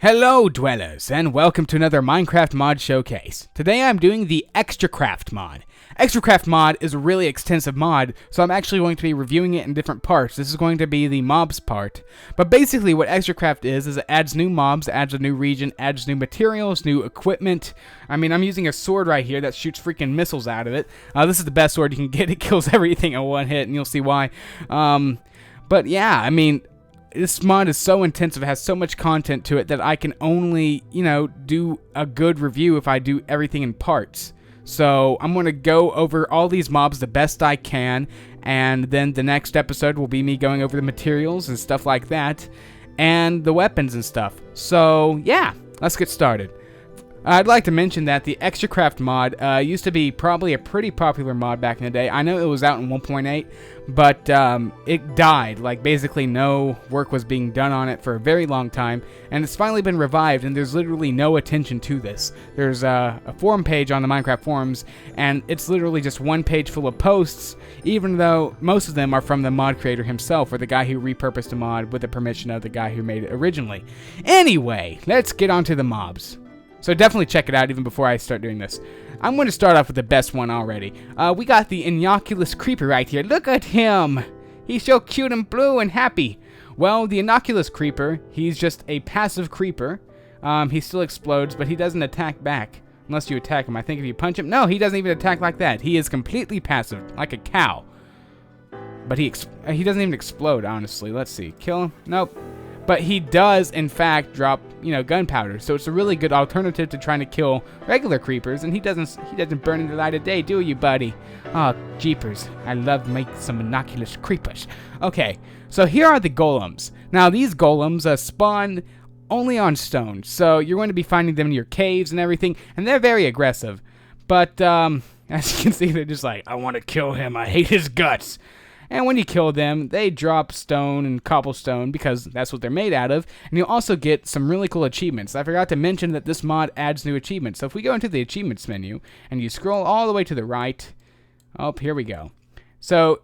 Hello dwellers, and welcome to another Minecraft mod showcase. Today I'm doing the Xtracraft mod. Xtracraft mod is a really extensive mod, so I'm actually going to be reviewing it in different parts. This is going to be the MOBS part. But basically what Xtracraft is it adds new mobs, adds a new region, adds new materials, new equipment. I mean, I'm using a sword right here that shoots freaking missiles out of it. This is the best sword you can get. It kills everything in one hit, and you'll see why. But yeah, I mean, this mod is so intensive, it has so much content to it that I can only, do a good review if I do everything in parts. So I'm going to go over all these mobs the best I can, and then the next episode will be me going over the materials and stuff like that, and the weapons and stuff. So yeah, let's get started. I'd like to mention that the Xtracraft mod used to be probably a pretty popular mod back in the day. I know it was out in 1.8, but it died. Like, basically no work was being done on it for a very long time, and it's finally been revived, and there's literally no attention to this. There's a forum page on the Minecraft forums, and it's literally just one page full of posts, even though most of them are from the mod creator himself, or the guy who repurposed the mod with the permission of the guy who made it originally. Anyway, let's get on to the mobs. So definitely check it out even before I start doing this. I'm going to start off with the best one already. We got the Innocuous Creeper right here. Look at him! He's so cute and blue and happy. Well, the Innocuous Creeper, he's just a passive creeper. He still explodes, but he doesn't attack back. Unless you attack him. I think if you punch him... No, he doesn't even attack like that. He is completely passive, like a cow. But he doesn't even explode, honestly. Let's see. Kill him? Nope. But he does, in fact, drop, gunpowder. So it's a really good alternative to trying to kill regular creepers. And he doesn't burn in the light of day, do you, buddy? Oh, jeepers. I love making some innocuous creepers. Okay, so here are the Golems. Now, these Golems spawn only on stone. So you're going to be finding them in your caves and everything. And they're very aggressive. But, as you can see, they're just like, I want to kill him. I hate his guts. And when you kill them, they drop stone and cobblestone because that's what they're made out of. And you'll also get some really cool achievements. I forgot to mention that this mod adds new achievements. So if we go into the achievements menu and you scroll all the way to the right, oh, here we go. So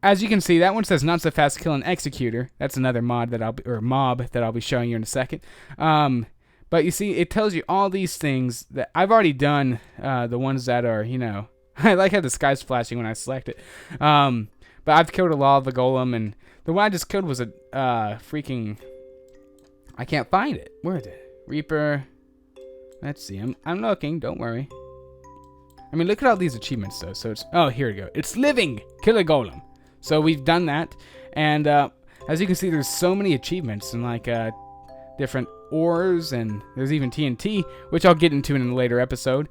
as you can see, that one says not so fast kill an Executor. That's another mod that mob that I'll be showing you in a second. But you see, it tells you all these things that I've already done. The ones that are, I like how the sky's flashing when I select it. But I've killed a lot of the Golem, and the one I just killed was a freaking... I can't find it. Where is it? Reaper. Let's see. I'm looking. Don't worry. I mean, look at all these achievements, though. So it's... Oh, here we go. It's living. Kill a Golem. So we've done that. And as you can see, there's so many achievements and, like, different ores, and there's even TNT, which I'll get into in a later episode.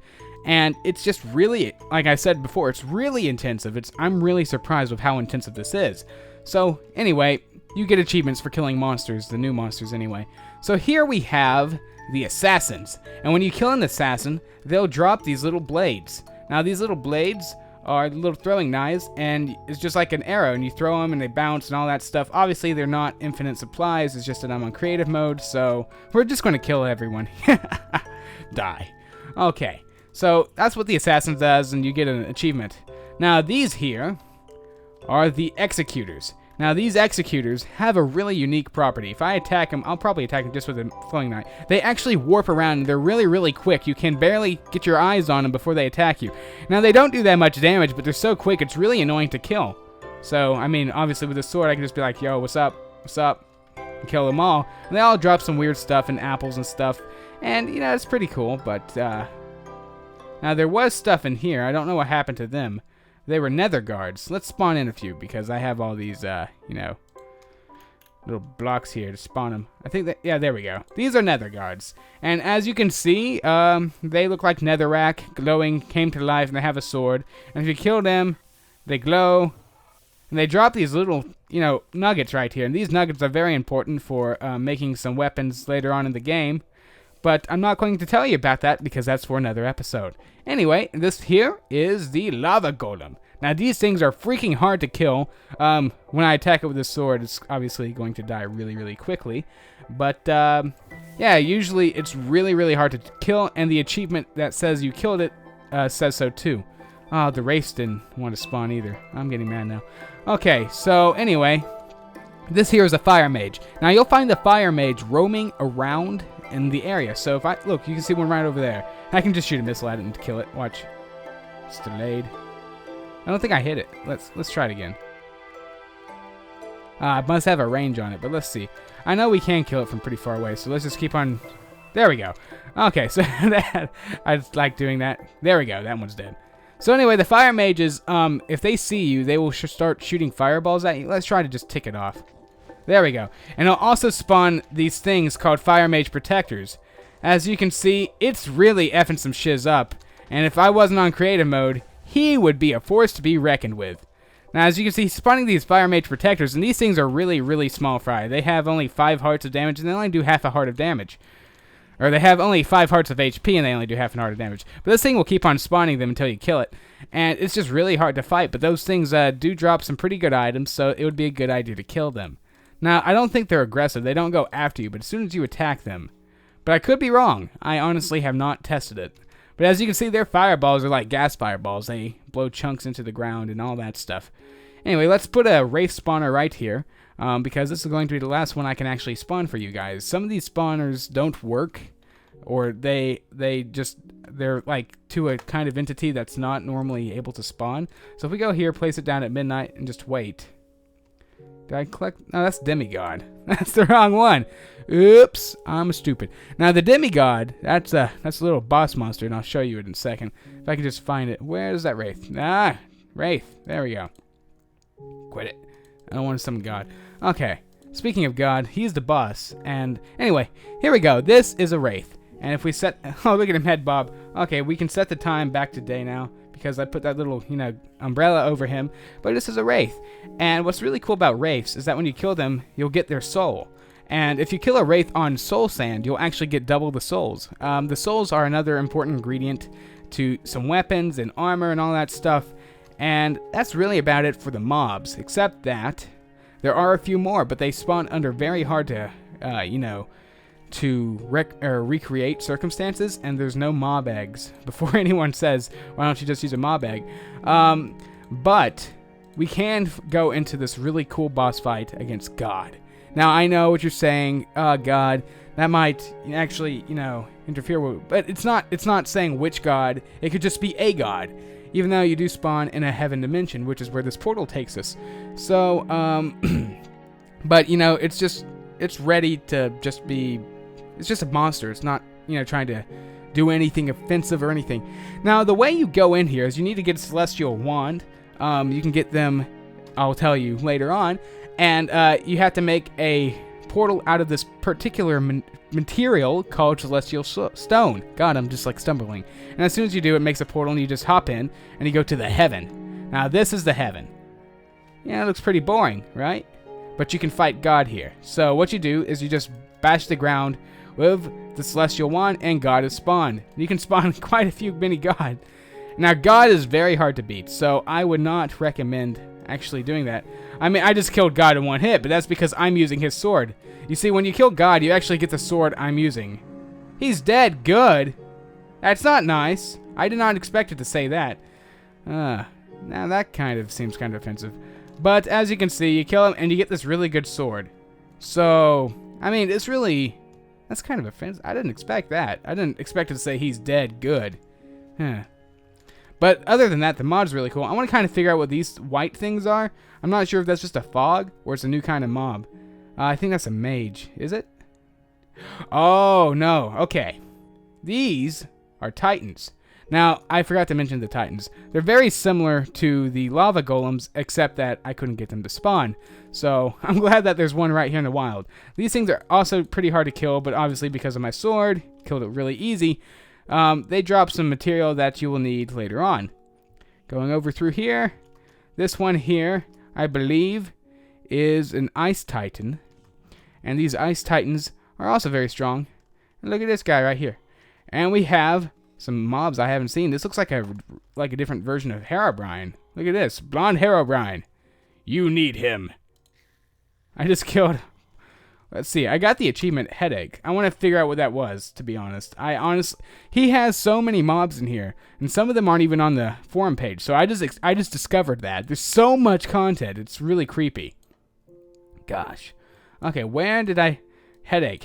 And it's just really, like I said before, it's really intensive. I'm really surprised with how intensive this is. So, anyway, you get achievements for killing monsters, the new monsters anyway. So here we have the Assassins. And when you kill an Assassin, they'll drop these little blades. Now, these little blades are little throwing knives, and it's just like an arrow, and you throw them, and they bounce and all that stuff. Obviously, they're not infinite supplies. It's just that I'm on creative mode, so we're just going to kill everyone. Die. Okay. So that's what the Assassin does, and you get an achievement. Now these here are the Executors. Now these Executors have a really unique property. If I attack them, I'll probably attack them just with a flowing knife. They actually warp around, and they're really, really quick. You can barely get your eyes on them before they attack you. Now they don't do that much damage, but they're so quick, it's really annoying to kill. So, I mean, obviously with a sword, I can just be like, yo, what's up? What's up? And kill them all. And they all drop some weird stuff and apples and stuff. And, it's pretty cool, but, now, there was stuff in here. I don't know what happened to them. They were Nether Guards. Let's spawn in a few, because I have all these, little blocks here to spawn them. I think that, yeah, there we go. These are Nether Guards. And as you can see, they look like netherrack, glowing, came to life, and they have a sword. And if you kill them, they glow. And they drop these little, nuggets right here. And these nuggets are very important for making some weapons later on in the game. But I'm not going to tell you about that because that's for another episode. Anyway, this here is the Lava Golem. Now, these things are freaking hard to kill. When I attack it with a sword, it's obviously going to die really, really quickly. But, yeah, usually it's really, really hard to kill. And the achievement that says you killed it says so, too. Oh, the Wraiths didn't want to spawn either. I'm getting mad now. Okay, so anyway, This here is a fire mage. Now you'll find the fire mage roaming around in the area. So if I look, you can see one right over there. I can just shoot a missile at it and kill it. Watch. It's delayed. I don't think I hit it. Let's try it again. I must have a range on it, but let's see. I know we can kill it from pretty far away, so let's just keep on. There we go. Okay, so that I just like doing that. There we go. That one's dead. So anyway, the fire mages, if they see you, they will start shooting fireballs at you. Let's try to just tick it off. There we go. And it'll also spawn these things called Fire Mage Protectors. As you can see, it's really effing some shiz up. And if I wasn't on creative mode, he would be a force to be reckoned with. Now, as you can see, he's spawning these Fire Mage Protectors, and these things are really, really small fry. They have only 5 hearts of damage, and they only do half a heart of damage. Or they have only 5 hearts of HP, and they only do half an heart of damage. But this thing will keep on spawning them until you kill it. And it's just really hard to fight, but those things do drop some pretty good items, so it would be a good idea to kill them. Now, I don't think they're aggressive. They don't go after you, but as soon as you attack them. But I could be wrong. I honestly have not tested it. But as you can see, their fireballs are like gas fireballs. They blow chunks into the ground and all that stuff. Anyway, let's put a Wraith Spawner right here, because this is going to be the last one I can actually spawn for you guys. Some of these spawners don't work, or they're like to a kind of entity that's not normally able to spawn. So if we go here, place it down at midnight, and just wait. Did I collect? No, that's Demigod. That's the wrong one. Oops, I'm stupid. Now the Demigod, that's a little boss monster, and I'll show you it in a second. If I can just find it. Where's that Wraith? Ah, Wraith. There we go. Quit it. I don't want to summon God. Okay. Speaking of God, he's the boss. And anyway, here we go. This is a Wraith. And if we set... Oh, look at him head bob. Okay, we can set the time back to day now, because I put that little, umbrella over him. But this is a Wraith. And what's really cool about Wraiths is that when you kill them, you'll get their soul. And if you kill a Wraith on soul sand, you'll actually get double the souls. The souls are another important ingredient to some weapons and armor and all that stuff. And that's really about it for the mobs, except that there are a few more, but they spawn under very hard to, recreate circumstances, and there's no mob eggs. Before anyone says, why don't you just use a mob egg? But we can go into this really cool boss fight against God. Now, I know what you're saying, God, that might actually, interfere with, but it's not saying which God. It could just be a God, even though you do spawn in a heaven dimension, which is where this portal takes us. So, but, it's ready to just be, it's just a monster. It's not, trying to do anything offensive or anything. Now, the way you go in here is you need to get a Celestial Wand. You can get them, I'll tell you later on. And you have to make a portal out of this particular material called Celestial Stone. God, I'm just like stumbling. And as soon as you do, it makes a portal and you just hop in and you go to the heaven. Now, this is the heaven. Yeah, it looks pretty boring, right? But you can fight God here. So what you do is you just bash the ground with the Celestial Wand and God is spawned. You can spawn quite a few mini God. Now, God is very hard to beat, so I would not recommend actually doing that. I mean, I just killed God in one hit, but that's because I'm using his sword. You see, when you kill God, you actually get the sword I'm using. He's dead. Good. That's not nice. I did not expect it to say that. Now that kind of seems kind of offensive. But as you can see, you kill him and you get this really good sword. So, I mean, it's really... That's kind of offensive. I didn't expect that. I didn't expect it to say he's dead. Good. Huh. But other than that, the mod is really cool. I want to kind of figure out what these white things are. I'm not sure if that's just a fog or it's a new kind of mob. I think that's a mage. Is it? Oh, no. Okay. These are titans. Now, I forgot to mention the titans. They're very similar to the lava golems, except that I couldn't get them to spawn. So, I'm glad that there's one right here in the wild. These things are also pretty hard to kill, but obviously because of my sword, killed it really easy. They drop some material that you will need later on. Going over through here, this one here, I believe, is an Ice Titan. And these Ice Titans are also very strong. And look at this guy right here. And we have some mobs I haven't seen. This looks like a different version of Herobrine. Look at this, Blonde Herobrine. You need him. I just killed... Let's see, I got the achievement Headache. I want to figure out what that was, to be honest. He has so many mobs in here, and some of them aren't even on the forum page, so I just discovered that. There's so much content, it's really creepy. gosh. Okay, where did I... Headache.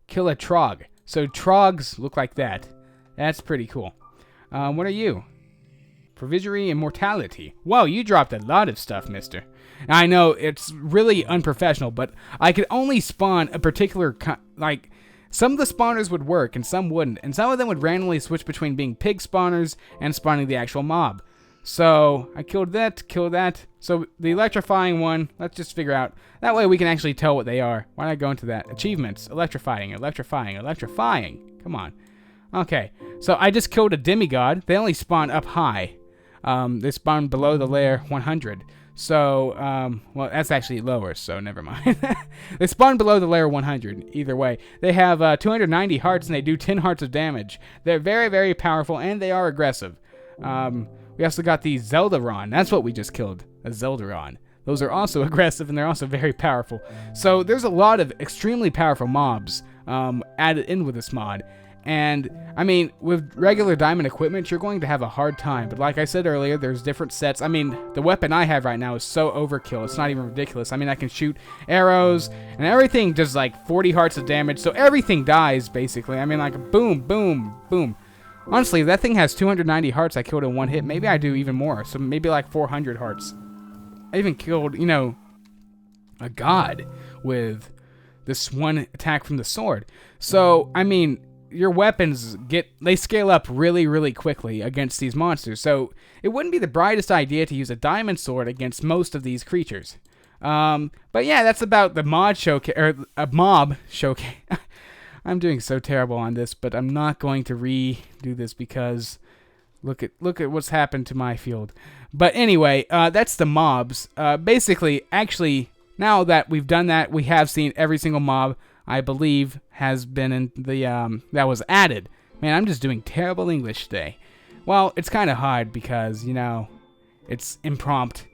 Kill a trog. So trogs look like that. That's pretty cool. What are you? Provisory immortality. Whoa, you dropped a lot of stuff, mister. I know, it's really unprofessional, but I could only spawn a particular... like, some of the spawners would work, and some wouldn't. And some of them would randomly switch between being pig spawners and spawning the actual mob. So, I killed that. So, the electrifying one, let's just figure out. That way we can actually tell what they are. Why not go into that? Achievements. Electrifying. Come on. Okay. So, I just killed a demigod. They only spawn up high. They spawn below the layer 100. So, well, that's actually lower, so never mind. They spawn below the layer 100, either way. They have 290 hearts, and they do 10 hearts of damage. They're very, very powerful, and they are aggressive. We also got the Zeldaron. That's what we just killed, a Zeldaron. Those are also aggressive, and they're also very powerful. So there's a lot of extremely powerful mobs added in with this mod. And, I mean, with regular diamond equipment, you're going to have a hard time. But like I said earlier, there's different sets. I mean, the weapon I have right now is so overkill. It's not even ridiculous. I mean, I can shoot arrows, and everything does like 40 hearts of damage. So everything dies, basically. I mean, like, boom, boom, boom. Honestly, if that thing has 290 hearts I killed in one hit. Maybe I do even more. So maybe like 400 hearts. I even killed, you know, a god with this one attack from the sword. So, I mean, your weapons they scale up really, really quickly against these monsters. So it wouldn't be the brightest idea to use a diamond sword against most of these creatures. But yeah, that's about the mod showcase, or a mob showcase. I'm doing so terrible on this, but I'm not going to redo this because look at what's happened to my field. But anyway, that's the mobs. Basically, actually, now that we've done that, we have seen every single mob, I believe, has been in the, that was added. Man, I'm just doing terrible English today. Well, it's kind of hard because, you know, it's impromptu.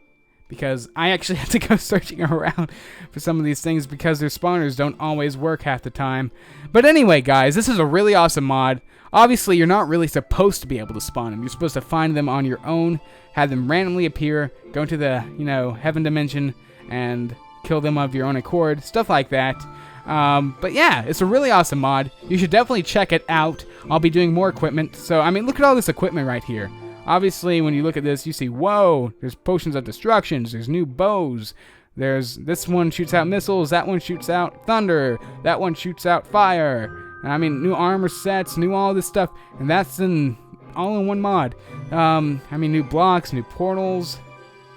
Because I actually have to go searching around for some of these things because their spawners don't always work half the time. But anyway, guys, this is a really awesome mod. Obviously, you're not really supposed to be able to spawn them. You're supposed to find them on your own, have them randomly appear, go into the, you know, heaven dimension, and kill them of your own accord, stuff like that. But yeah, it's a really awesome mod. You should definitely check it out. I'll be doing more equipment. So, I mean, look at all this equipment right here. Obviously, when you look at this, you see, whoa, there's potions of destructions, there's new bows, there's, this one shoots out missiles, that one shoots out thunder, that one shoots out fire. I mean, new armor sets, new all this stuff, and that's all in one mod. I mean, new blocks, new portals.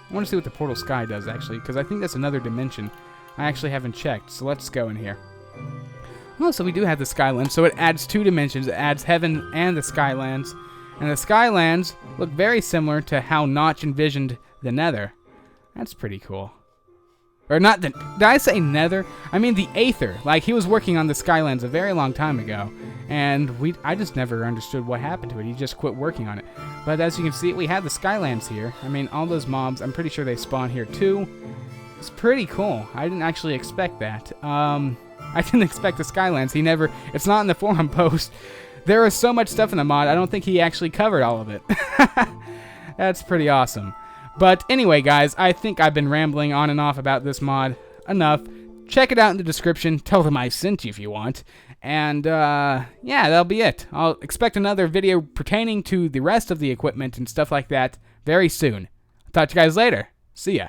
I want to see what the portal sky does, actually, because I think that's another dimension. I actually haven't checked, so let's go in here. Oh, so we do have the Skylands, so it adds 2 dimensions. It adds heaven and the Skylands. And the Skylands look very similar to how Notch envisioned the Nether. That's pretty cool. Or not the... Did I say Nether? I mean the Aether. Like, he was working on the Skylands a very long time ago. And I just never understood what happened to it. He just quit working on it. But as you can see, we have the Skylands here. I mean, all those mobs, I'm pretty sure they spawn here too. It's pretty cool. I didn't actually expect that. I didn't expect the Skylands. It's not in the forum post. There is so much stuff in the mod, I don't think he actually covered all of it. That's pretty awesome. But anyway, guys, I think I've been rambling on and off about this mod enough. Check it out in the description. Tell them I sent you if you want. And, yeah, that'll be it. I'll expect another video pertaining to the rest of the equipment and stuff like that very soon. I'll talk to you guys later. See ya.